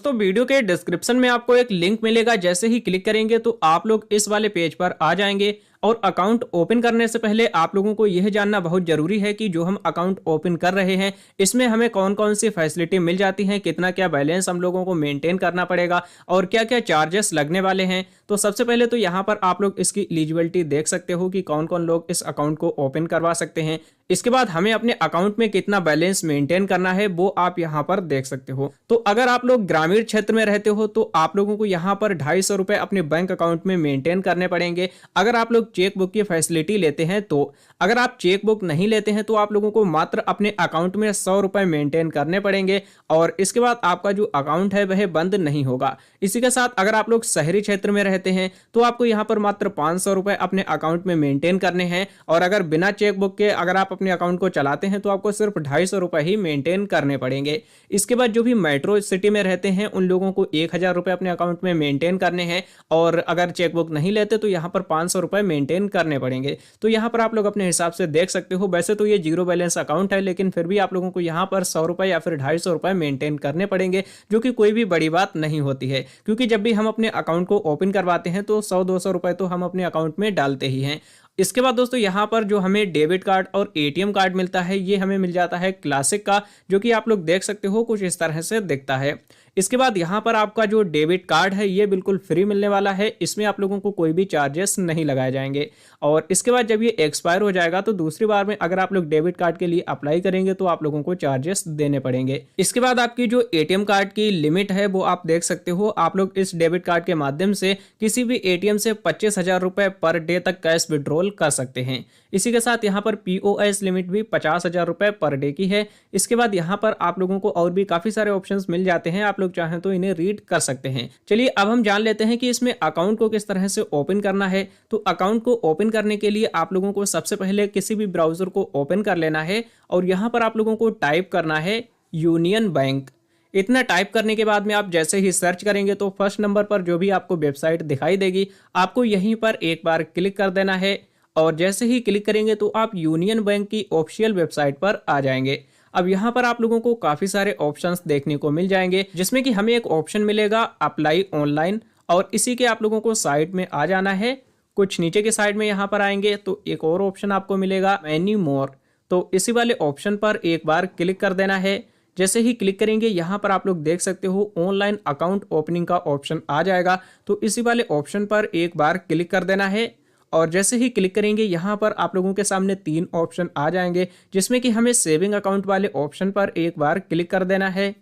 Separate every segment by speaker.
Speaker 1: दोस्तों वीडियो के डिस्क्रिप्शन में आपको एक लिंक मिलेगा। जैसे ही क्लिक करेंगे तो आप लोग इस वाले पेज पर आ जाएंगे। और अकाउंट ओपन करने से पहले आप लोगों को यह जानना बहुत जरूरी है कि जो हम अकाउंट ओपन कर रहे हैं इसमें हमें कौन कौन सी फैसिलिटी मिल जाती हैं, कितना क्या बैलेंस हम लोगों को मेंटेन करना पड़ेगा और क्या क्या चार्जेस लगने वाले हैं। तो सबसे पहले तो यहाँ पर आप लोग इसकी एलिजिबिलिटी देख सकते हो कि कौन कौन लोग इस अकाउंट को ओपन करवा सकते हैं। इसके बाद हमें अपने अकाउंट में कितना बैलेंस मेंटेन करना है वो आप यहाँ पर देख सकते हो। तो अगर आप लोग ग्रामीण क्षेत्र में रहते हो तो आप लोगों को यहाँ पर 250 रुपए अपने बैंक अकाउंट में मेंटेन करने पड़ेंगे। अगर आप लोग चेकबुक की फैसिलिटी लेते हैं तो अगर आप चेकबुक नहीं लेते हैं तो आप लोगों को मात्र अपने अकाउंट में 100 रुपए मेंटेन करने पड़ेंगे और इसके बाद आपका जो अकाउंट है वह बंद नहीं होगा। इसी के साथ अगर आप लोग शहरी क्षेत्र में रहते हैं तो आपको यहाँ पर मात्र 500 रुपए अपने अकाउंट में मेंटेन करने हैं और अगर बिना चेकबुक के अगर आप अपने अकाउंट को चलाते हैं तो आपको सिर्फ 250 रुपए ही मेंटेन करने पड़ेंगे। इसके बाद जो भी मेट्रो सिटी में रहते हैं उन लोगों को 1000 रुपए अपने अकाउंट में मेंटेन करने हैं और अगर चेकबुक नहीं लेते तो यहाँ पर 500 रुपए मेंटेन करने पड़ेंगे। तो यहाँ पर आप लोग अपने हिसाब से देख सकते हो। वैसे तो ये जीरो बैलेंस अकाउंट है लेकिन फिर भी आप लोगों को यहाँ पर 100 रुपए या फिर 250 रुपए मेंटेन करने पड़ेंगे, जो कि कोई भी बड़ी बात नहीं होती है क्योंकि जब भी हम अपने अकाउंट को ओपन करवाते हैं तो 100-200 रुपए तो हम अपने अकाउंट में डालते ही हैं। इसके बाद दोस्तों यहाँ पर जो हमें डेबिट कार्ड और एटीएम कार्ड मिलता है ये हमें मिल जाता है क्लासिक का, जो कि आप लोग देख सकते हो कुछ इस तरह से दिखता है। इसके बाद यहाँ पर आपका जो डेबिट कार्ड है ये बिल्कुल फ्री मिलने वाला है, इसमें आप लोगों को कोई भी चार्जेस नहीं लगाए जाएंगे। और इसके बाद जब ये एक्सपायर हो जाएगा तो दूसरी बार में अगर आप लोग डेबिट कार्ड के लिए अप्लाई करेंगे तो आप लोगों को चार्जेस देने पड़ेंगे। इसके बाद आपकी जो एटीएम कार्ड की लिमिट है वो आप देख सकते हो। आप लोग इस डेबिट कार्ड के माध्यम से किसी भी एटीएम से 25,000 रुपए पर डे तक कैश विड्रॉल कर सकते हैं। इसी के साथ यहाँ पर पीओएस लिमिट भी 50,000 रुपए पर डे की है। इसके बाद यहाँ पर आप लोगों को और भी काफी सारे ऑप्शंस मिल जाते हैं, आप लोग चाहें तो इन्हें रीड कर सकते हैं। चलिए अब हम जान लेते हैं कि इसमें अकाउंट को किस तरह से ओपन करना है। तो अकाउंट को ओपन करने के लिए आप लोगों को सबसे पहले किसी भी ब्राउजर को ओपन कर लेना है और यहाँ पर आप लोगों को टाइप करना है यूनियन बैंक। इतना टाइप करने के बाद में आप जैसे ही सर्च करेंगे तो फर्स्ट नंबर पर जो भी आपको वेबसाइट दिखाई देगी आपको यहीं पर एक बार क्लिक कर देना है और जैसे ही क्लिक करेंगे तो आप यूनियन बैंक की ऑफिशियल वेबसाइट पर आ जाएंगे। अब यहाँ पर आप लोगों को काफी सारे ऑप्शंस देखने को मिल जाएंगे, जिसमें कि हमें एक ऑप्शन मिलेगा अप्लाई ऑनलाइन और इसी के आप लोगों को साइट में आ जाना है। कुछ नीचे के साइड में यहाँ पर आएंगे तो एक और ऑप्शन आपको मिलेगा मेन्यू मोर, तो इसी वाले ऑप्शन पर एक बार क्लिक कर देना है। जैसे ही क्लिक करेंगे यहाँ पर आप लोग देख सकते हो ऑनलाइन अकाउंट ओपनिंग का ऑप्शन आ जाएगा, तो इसी वाले ऑप्शन पर एक बार क्लिक कर देना है और जैसे ही क्लिक करेंगे यहाँ पर आप लोगों के सामने 3 ऑप्शन आ जाएंगे, जिसमें कि हमें सेविंग अकाउंट वाले ऑप्शन पर एक बार क्लिक कर देना है।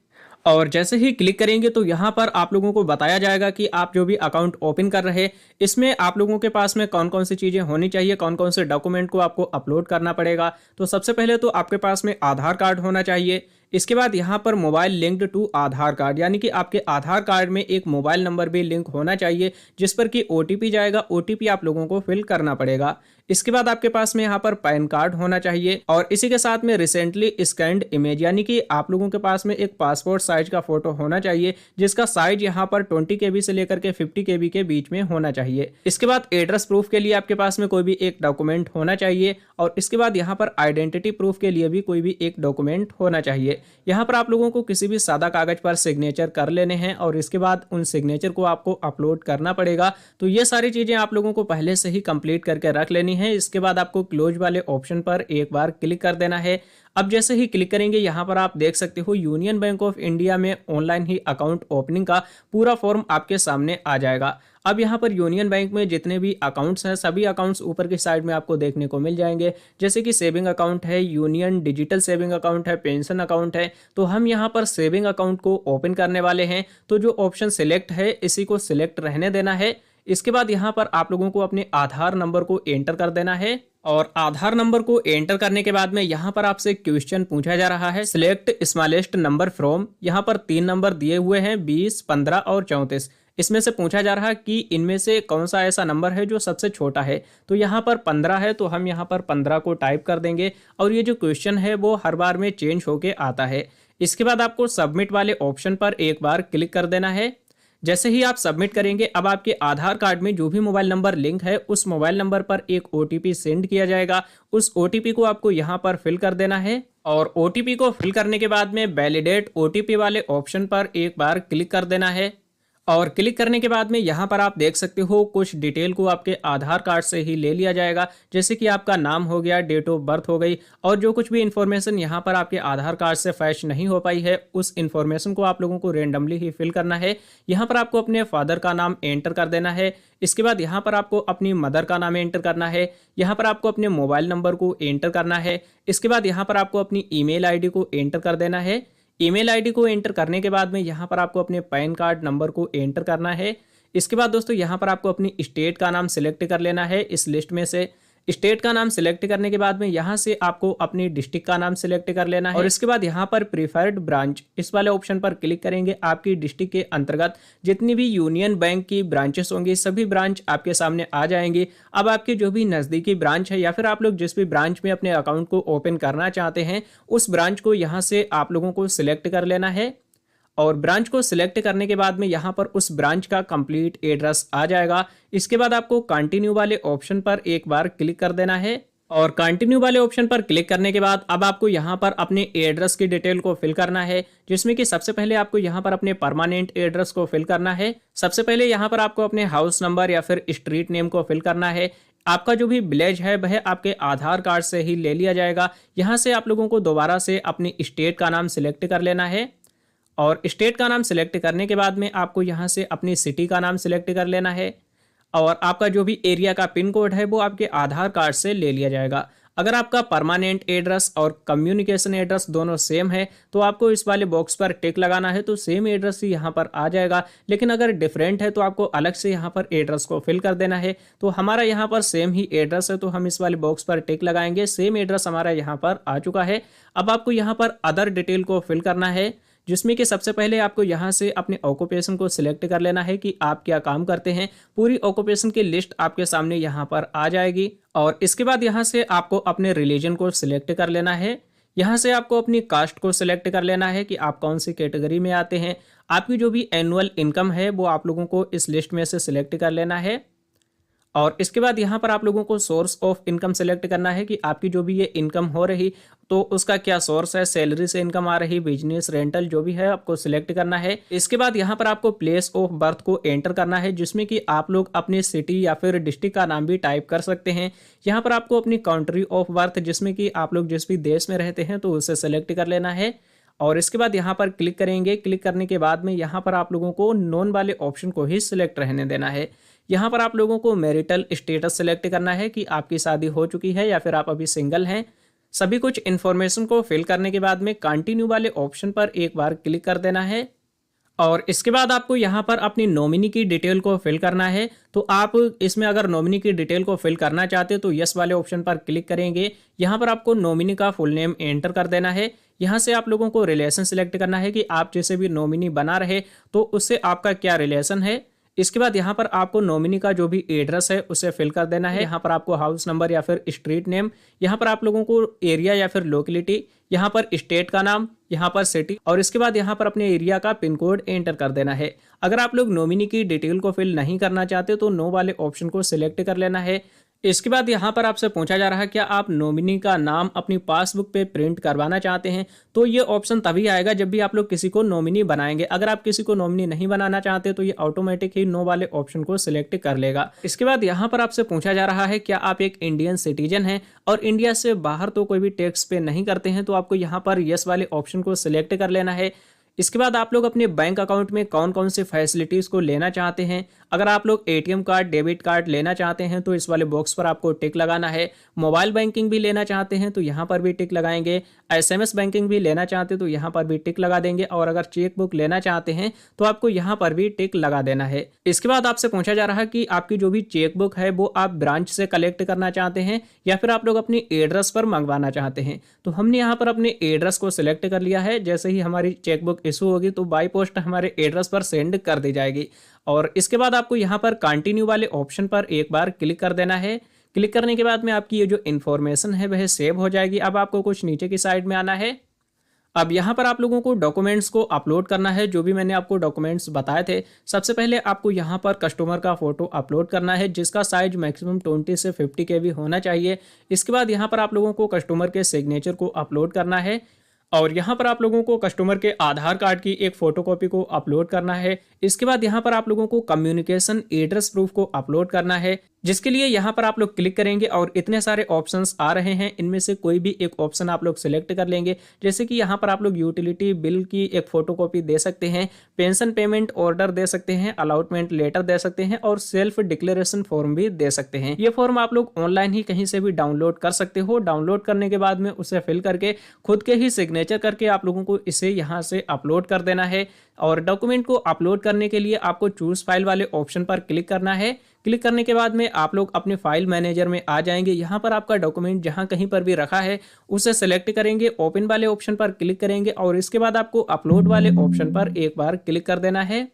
Speaker 1: और जैसे ही क्लिक करेंगे तो यहाँ पर आप लोगों को बताया जाएगा कि आप जो भी अकाउंट ओपन कर रहे हैं इसमें आप लोगों के पास में कौन कौन सी चीज़ें होनी चाहिए, कौन कौन से डॉक्यूमेंट को आपको अपलोड करना पड़ेगा। तो सबसे पहले तो आपके पास में आधार कार्ड होना चाहिए। इसके बाद यहाँ पर mobile linked to Aadhaar card, यानी कि आपके आधार कार्ड में एक मोबाइल नंबर भी लिंक होना चाहिए जिस पर कि ओटीपी जाएगा। ओटीपी आप लोगों को फिल करना पड़ेगा। इसके बाद आपके पास में यहाँ पर पैन कार्ड होना चाहिए और इसी के साथ में रिसेंटली स्कैन्ड इमेज, यानी कि आप लोगों के पास में एक पासपोर्ट साइज का फोटो होना चाहिए जिसका साइज यहाँ पर 20 KB से लेकर के 50 KB के बीच में होना चाहिए। इसके बाद एड्रेस प्रूफ के लिए आपके पास में कोई भी एक डॉक्यूमेंट होना चाहिए और इसके बाद यहाँ पर आइडेंटिटी प्रूफ के लिए भी कोई भी एक डॉक्यूमेंट होना चाहिए। यहाँ पर आप लोगों को किसी भी सादा कागज पर सिग्नेचर कर लेने हैं और इसके बाद उन सिग्नेचर को आपको अपलोड करना पड़ेगा। तो ये सारी चीजें आप लोगों को पहले से ही कंप्लीट करके रख लेनी है। इसके बाद आपको क्लोज वाले ऑप्शन पर एक बार क्लिक कर देना है। अब जैसे ही क्लिक करेंगे यहाँ पर आप देख सकते हो यूनियन बैंक ऑफ इंडिया में ऑनलाइन ही अकाउंट ओपनिंग का पूरा फॉर्म आपके सामने आ जाएगा। अब यहाँ पर यूनियन बैंक में जितने भी अकाउंट्स हैं सभी अकाउंट्स ऊपर की साइड में आपको देखने को मिल जाएंगे, जैसे कि सेविंग अकाउंट है, यूनियन डिजिटल सेविंग अकाउंट है, पेंशन अकाउंट है। तो हम यहाँ पर सेविंग अकाउंट को ओपन करने वाले हैं, तो जो ऑप्शन सिलेक्ट है इसी को सिलेक्ट रहने देना है। इसके बाद यहाँ पर आप लोगों को अपने आधार नंबर को एंटर कर देना है और आधार नंबर को एंटर करने के बाद में यहाँ पर आपसे क्वेश्चन पूछा जा रहा है सिलेक्ट स्मॉलेस्ट नंबर फ्रॉम। यहाँ पर 3 नंबर दिए हुए हैं 20, 15 और 34। इसमें से पूछा जा रहा है कि इनमें से कौन सा ऐसा नंबर है जो सबसे छोटा है। तो यहाँ पर 15 है, तो हम यहाँ पर 15 को टाइप कर देंगे और ये जो क्वेश्चन है वो हर बार में चेंज होके आता है। इसके बाद आपको सबमिट वाले ऑप्शन पर एक बार क्लिक कर देना है। जैसे ही आप सबमिट करेंगे, अब आपके आधार कार्ड में जो भी मोबाइल नंबर लिंक है उस मोबाइल नंबर पर एक ओटीपी सेंड किया जाएगा। उस ओटीपी को आपको यहाँ पर फिल कर देना है और ओटीपी को फिल करने के बाद में वैलिडेट ओटीपी वाले ऑप्शन पर एक बार क्लिक कर देना है। और क्लिक करने के बाद में यहाँ पर आप देख सकते हो कुछ डिटेल को आपके आधार कार्ड से ही ले लिया जाएगा, जैसे कि आपका नाम हो गया, डेट ऑफ बर्थ हो गई, और जो कुछ भी इन्फॉर्मेशन यहाँ पर आपके आधार कार्ड से फैच नहीं हो पाई है उस इन्फॉर्मेशन को आप लोगों को रेंडमली ही फिल करना है। यहाँ पर आपको अपने फादर का नाम एंटर कर देना है। इसके बाद यहाँ पर आपको अपनी मदर का नाम एंटर करना है। यहाँ पर आपको अपने मोबाइल नंबर को एंटर करना है। इसके बाद यहाँ पर आपको अपनी ईमेल आईडी को एंटर कर देना है। ईमेल आईडी को एंटर करने के बाद में यहाँ पर आपको अपने पैन कार्ड नंबर को एंटर करना है। इसके बाद दोस्तों यहाँ पर आपको अपनी स्टेट का नाम सिलेक्ट कर लेना है। इस लिस्ट में से स्टेट का नाम सिलेक्ट करने के बाद में यहाँ से आपको अपनी डिस्ट्रिक्ट का नाम सिलेक्ट कर लेना है और इसके बाद यहाँ पर प्रीफर्ड ब्रांच इस वाले ऑप्शन पर क्लिक करेंगे। आपकी डिस्ट्रिक्ट के अंतर्गत जितनी भी यूनियन बैंक की ब्रांचेस होंगी सभी ब्रांच आपके सामने आ जाएंगी। अब आपकी जो भी नज़दीकी ब्रांच है या फिर आप लोग जिस भी ब्रांच में अपने अकाउंट को ओपन करना चाहते हैं उस ब्रांच को यहाँ से आप लोगों को सिलेक्ट कर लेना है और ब्रांच को सिलेक्ट करने के बाद में यहाँ पर उस ब्रांच का कंप्लीट एड्रेस आ जाएगा। इसके बाद आपको कंटिन्यू वाले ऑप्शन पर एक बार क्लिक कर देना है और कंटिन्यू वाले ऑप्शन पर क्लिक करने के बाद अब आपको यहाँ पर अपने एड्रेस की डिटेल को फिल करना है, जिसमें कि सबसे पहले आपको यहाँ पर अपने परमानेंट एड्रेस को फिल करना है। सबसे पहले यहाँ पर आपको अपने हाउस नंबर या फिर स्ट्रीट नेम को फिल करना है। आपका जो भी विलेज है वह आपके आधार कार्ड से ही ले लिया जाएगा। यहाँ से आप लोगों को दोबारा से अपनी स्टेट का नाम सिलेक्ट कर लेना है और स्टेट का नाम सिलेक्ट करने के बाद में आपको यहाँ से अपनी सिटी का नाम सिलेक्ट कर लेना है और आपका जो भी एरिया का पिन कोड है वो आपके आधार कार्ड से ले लिया जाएगा। अगर आपका परमानेंट एड्रेस और कम्युनिकेशन एड्रेस दोनों सेम है तो आपको इस वाले बॉक्स पर टिक लगाना है, तो सेम एड्रेस ही यहाँ पर आ जाएगा। लेकिन अगर डिफरेंट है तो आपको अलग से यहाँ पर एड्रेस को फिल कर देना है। तो हमारा यहाँ पर सेम ही एड्रेस है तो हम इस वाले बॉक्स पर टिक लगाएंगे, सेम एड्रेस हमारा यहाँ पर आ चुका है। अब आपको यहाँ पर अदर डिटेल को फिल करना है, जिसमें कि सबसे पहले आपको यहाँ से अपने ऑक्यूपेशन को सिलेक्ट कर लेना है कि आप क्या काम करते हैं। पूरी ऑक्यूपेशन की लिस्ट आपके सामने यहाँ पर आ जाएगी और इसके बाद यहाँ से आपको अपने रिलीजन को सिलेक्ट कर लेना है। यहाँ से आपको अपनी कास्ट को सिलेक्ट कर लेना है कि आप कौन सी कैटेगरी में आते हैं। आपकी जो भी एनुअल इनकम है वो आप लोगों को इस लिस्ट में से सिलेक्ट कर लेना है और इसके बाद यहाँ पर आप लोगों को सोर्स ऑफ इनकम सेलेक्ट करना है कि आपकी जो भी ये इनकम हो रही तो उसका क्या सोर्स है, सैलरी से इनकम आ रही, बिजनेस, रेंटल, जो भी है आपको सिलेक्ट करना है। इसके बाद यहाँ पर आपको प्लेस ऑफ बर्थ को एंटर करना है, जिसमें कि आप लोग अपने सिटी या फिर डिस्ट्रिक्ट का नाम भी टाइप कर सकते हैं। यहाँ पर आपको अपनी कंट्री ऑफ बर्थ, जिसमें कि आप लोग जिस भी देश में रहते हैं तो उसे सेलेक्ट कर लेना है और इसके बाद यहाँ पर क्लिक करेंगे। क्लिक करने के बाद में यहाँ पर आप लोगों को नॉन वाले ऑप्शन को ही सिलेक्ट रहने देना है। यहाँ पर आप लोगों को मैरिटल स्टेटस सिलेक्ट करना है कि आपकी शादी हो चुकी है या फिर आप अभी सिंगल हैं। सभी कुछ इन्फॉर्मेशन को फिल करने के बाद में कंटिन्यू वाले ऑप्शन पर एक बार क्लिक कर देना है और इसके बाद आपको यहाँ पर अपनी नॉमिनी की डिटेल को फिल करना है। तो आप इसमें अगर नॉमिनी की डिटेल को फिल करना चाहते हो तो यस वाले ऑप्शन पर क्लिक करेंगे। यहाँ पर आपको नॉमिनी का फुल नेम एंटर कर देना है। यहाँ से आप लोगों को रिलेशन सिलेक्ट करना है कि आप जैसे भी नॉमिनी बना रहे तो उससे आपका क्या रिलेशन है। इसके बाद यहाँ पर आपको नॉमिनी का जो भी एड्रेस है उसे फिल कर देना है। यहाँ पर आपको हाउस नंबर या फिर स्ट्रीट नेम, यहाँ पर आप लोगों को एरिया या फिर लोकेलिटी, यहाँ पर स्टेट का नाम, यहाँ पर सिटी और इसके बाद यहाँ पर अपने एरिया का पिन कोड एंटर कर देना है। अगर आप लोग नॉमिनी की डिटेल को फिल नहीं करना चाहते तो नो वाले ऑप्शन को सिलेक्ट कर लेना है। इसके बाद यहाँ पर आपसे पूछा जा रहा है क्या आप नॉमिनी का नाम अपनी पासबुक पे प्रिंट करवाना चाहते हैं। तो ये ऑप्शन तभी आएगा जब भी आप लोग किसी को नॉमिनी बनाएंगे। अगर आप किसी को नॉमिनी नहीं बनाना चाहते तो ये ऑटोमेटिक ही नो वाले ऑप्शन को सिलेक्ट कर लेगा। इसके बाद यहाँ पर आपसे पूछा जा रहा है क्या आप एक इंडियन सिटीजन हैं और इंडिया से बाहर तो कोई भी टैक्स पे नहीं करते हैं। तो आपको यहाँ पर यस वाले ऑप्शन को सिलेक्ट कर लेना है। इसके बाद आप लोग अपने बैंक अकाउंट में कौन कौन से फैसिलिटीज़ को लेना चाहते हैं। अगर आप लोग एटीएम कार्ड, डेबिट कार्ड लेना चाहते हैं तो इस वाले बॉक्स पर आपको टिक लगाना है। मोबाइल बैंकिंग भी लेना चाहते हैं तो यहाँ पर भी टिक लगाएंगे। एसएमएस बैंकिंग भी लेना चाहते हैं तो यहाँ पर भी टिक लगा देंगे और अगर चेक बुक लेना चाहते हैं तो आपको यहाँ पर भी टिक लगा देना है। इसके बाद आपसे पूछा जा रहा है कि आपकी जो भी चेक बुक है वो आप ब्रांच से कलेक्ट करना चाहते हैं या फिर आप लोग अपनी एड्रेस पर मंगवाना चाहते हैं। तो हमने यहाँ पर अपने एड्रेस को सिलेक्ट कर लिया है। जैसे ही हमारी चेकबुक इशू होगी तो बाय पोस्ट हमारे एड्रेस पर सेंड कर दी जाएगी और इसके बाद आपको यहाँ पर कंटिन्यू वाले ऑप्शन पर एक बार क्लिक कर देना है। क्लिक करने के बाद में आपकी ये जो इन्फॉर्मेशन है वह सेव हो जाएगी। अब आपको कुछ नीचे की साइड में आना है अब यहाँ पर आप लोगों को डॉक्यूमेंट्स को अपलोड करना है, जो भी मैंने आपको डॉक्यूमेंट्स बताए थे। सबसे पहले आपको यहाँ पर कस्टमर का फोटो अपलोड करना है, जिसका साइज मैक्सिमम 20 से 50 KB होना चाहिए। इसके बाद यहाँ पर आप लोगों को कस्टमर के सिग्नेचर को अपलोड करना है और यहाँ पर आप लोगों को कस्टमर के आधार कार्ड की एक फोटोकॉपी को अपलोड करना है। इसके बाद यहाँ पर आप लोगों को कम्युनिकेशन एड्रेस प्रूफ को अपलोड करना है, जिसके लिए यहाँ पर आप लोग क्लिक करेंगे और इतने सारे ऑप्शंस आ रहे हैं। इनमें से कोई भी एक ऑप्शन आप लोग सिलेक्ट कर लेंगे। जैसे कि यहाँ पर आप लोग यूटिलिटी बिल की एक फोटोकॉपी दे सकते हैं, पेंशन पेमेंट ऑर्डर दे सकते हैं, अलॉटमेंट लेटर दे सकते हैं और सेल्फ डिक्लेरेशन फॉर्म भी दे सकते हैं। ये फॉर्म आप लोग ऑनलाइन ही कहीं से भी डाउनलोड कर सकते हो। डाउनलोड करने के बाद में उसे फिल करके खुद के ही सिग्नेचर करके आप लोगों को इसे यहाँ से अपलोड कर देना है। और डॉक्यूमेंट को अपलोड करने के लिए आपको चूज फाइल वाले ऑप्शन पर क्लिक करना है। क्लिक करने के बाद में आप लोग अपने फाइल मैनेजर में आ जाएंगे। यहाँ पर आपका डॉक्यूमेंट जहाँ कहीं पर भी रखा है उसे सेलेक्ट करेंगे, ओपन वाले ऑप्शन पर क्लिक करेंगे और इसके बाद आपको अपलोड वाले ऑप्शन पर एक बार क्लिक कर देना है।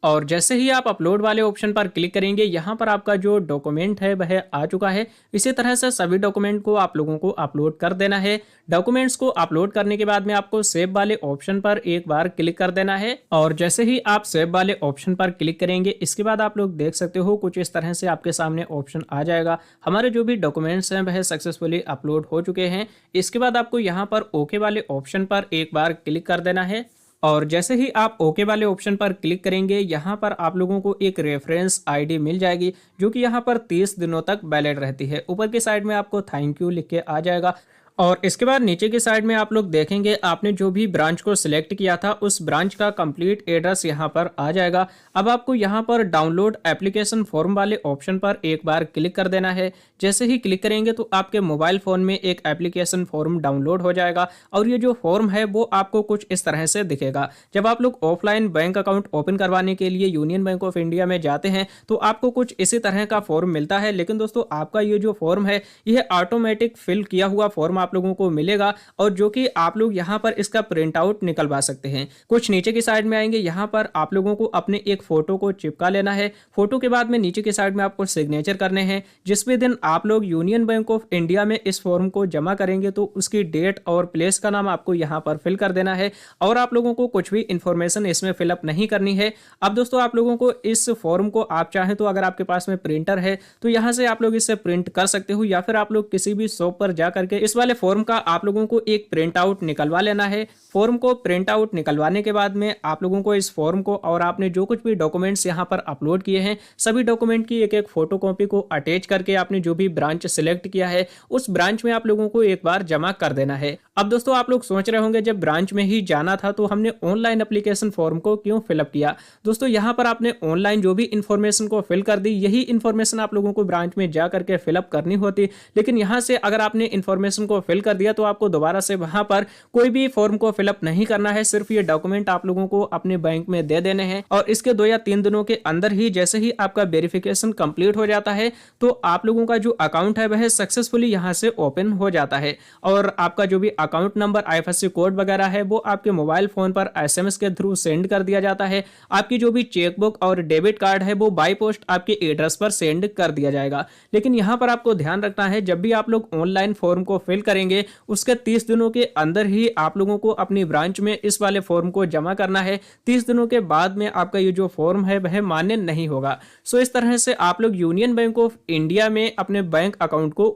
Speaker 1: और जैसे ही आप अपलोड वाले ऑप्शन पर क्लिक करेंगे, यहाँ पर आपका जो डॉक्यूमेंट है वह आ चुका है। इसी तरह से सभी डॉक्यूमेंट को आप लोगों को अपलोड कर देना है। डॉक्यूमेंट्स को अपलोड करने के बाद में आपको सेव वाले ऑप्शन पर एक बार क्लिक कर देना है। और जैसे ही आप सेव वाले ऑप्शन पर क्लिक करेंगे, इसके बाद आप लोग देख सकते हो कुछ इस तरह से आपके सामने ऑप्शन आ जाएगा। हमारे जो भी डॉक्यूमेंट्स हैं वह सक्सेसफुली अपलोड हो चुके हैं। इसके बाद आपको यहाँ पर ओके वाले ऑप्शन पर एक बार क्लिक कर देना है। और जैसे ही आप ओके वाले ऑप्शन पर क्लिक करेंगे, यहाँ पर आप लोगों को एक रेफरेंस आईडी मिल जाएगी, जो कि यहाँ पर 30 दिनों तक वैलिड रहती है। ऊपर की साइड में आपको थैंक यू लिख के आ जाएगा। और इसके बाद नीचे की साइड में आप लोग देखेंगे आपने जो भी ब्रांच को सिलेक्ट किया था उस ब्रांच का कंप्लीट एड्रेस यहाँ पर आ जाएगा। अब आपको यहाँ पर डाउनलोड एप्लीकेशन फॉर्म वाले ऑप्शन पर एक बार क्लिक कर देना है। जैसे ही क्लिक करेंगे तो आपके मोबाइल फोन में एक एप्लीकेशन फॉर्म डाउनलोड हो जाएगा और ये जो फॉर्म है वो आपको कुछ इस तरह से दिखेगा। जब आप लोग ऑफलाइन बैंक अकाउंट ओपन करवाने के लिए यूनियन बैंक ऑफ इंडिया में जाते हैं तो आपको कुछ इसी तरह का फॉर्म मिलता है। लेकिन दोस्तों आपका ये जो फॉर्म है यह ऑटोमेटिक फिल किया हुआ फॉर्म आप लोगों को मिलेगा और जो कि आप लोग यहाँ पर इसका प्रिंट आउट निकलवा सकते हैं। कुछ नीचे की साइड में आएंगे, यहाँ पर आप लोगों को अपने एक फोटो को चिपका लेना है। फोटो के बाद में नीचे की साइड में आपको सिग्नेचर करने हैं। जिस भी दिन आप लोग यूनियन बैंक ऑफ इंडिया में इस फॉर्म को जमा करेंगे तो उसकी डेट और प्लेस का नाम आपको यहाँ पर फिल कर देना है और आप लोगों को कुछ भी इंफॉर्मेशन इसमें फिलअप नहीं करनी है। अब दोस्तों आप लोगों को इस फॉर्म को आप चाहें तो अगर आपके पास में प्रिंटर है तो यहाँ से आप लोग इसे प्रिंट कर सकते हो, या फिर आप लोग किसी भी शॉप पर जा करके इस वाले फॉर्म का आप लोगों को एक प्रिंट आउट निकलवा लेना है। फॉर्म को प्रिंट आउट निकलवाने के बाद में आप लोगों को इस फॉर्म को और आपने जो कुछ भी डॉक्यूमेंट्स यहाँ पर अपलोड किए हैं सभी डॉक्यूमेंट की एक एक फोटोकॉपी को अटैच करके आपने जो भी ब्रांच सिलेक्ट किया है उस ब्रांच में आप लोगों को एक बार जमा कर देना है। अब दोस्तों आप लोग सोच रहे होंगे जब ब्रांच में ही जाना था तो हमने ऑनलाइन एप्लीकेशन फॉर्म को क्यों फिलअप किया। दोस्तों यहाँ पर आपने ऑनलाइन जो भी इंफॉर्मेशन को फिल कर दी, यही इंफॉर्मेशन आप लोगों को ब्रांच में जा करके फिलअप करनी होती। लेकिन यहाँ से अगर आपने इंफॉर्मेशन को फिल कर दिया तो आपको दोबारा से वहां पर कोई भी फॉर्म को फिलअप नहीं करना है। सिर्फ ये डॉक्यूमेंट आप लोगों को अपने बैंक में दे देने हैं और इसके 2 या 3 दिनों के अंदर ही जैसे ही आपका वेरिफिकेशन कंप्लीट हो जाता है तो आप लोगों का जो अकाउंट है वह सक्सेसफुली यहां से ओपन हो जाता है और आपका जो भी अकाउंट नंबर, IFSC कोड वगैरह है वो आपके मोबाइल फोन पर SMS के थ्रू सेंड कर दिया जाता है। आपकी जो भी चेकबुक और डेबिट कार्ड है वो बाय पोस्ट आपके एड्रेस पर सेंड कर दिया जाएगा। लेकिन यहाँ पर आपको ध्यान रखना है, जब भी आप लोग ऑनलाइन फॉर्म को फिल करेंगे उसके 30 दिनों के अंदर ही आप लोगों को अपनी ब्रांच में इस वाले फॉर्म को जमा करना है। 30 दिनों के बाद में आपका ये जो फॉर्म है वह मान्य नहीं होगा। सो इस तरह से आप लोग यूनियन बैंक ऑफ इंडिया में अपने बैंक अकाउंट को